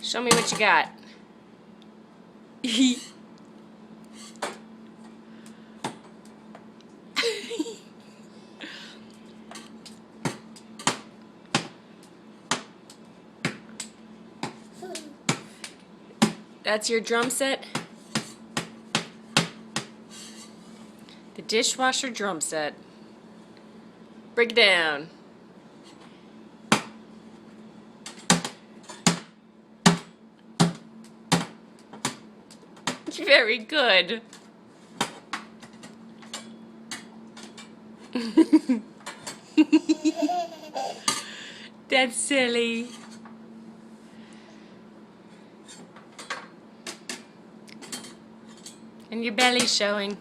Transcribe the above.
Show me what you got. That's your drum set? The dishwasher drum set. Break it down. Very good. That's silly. And your belly's showing.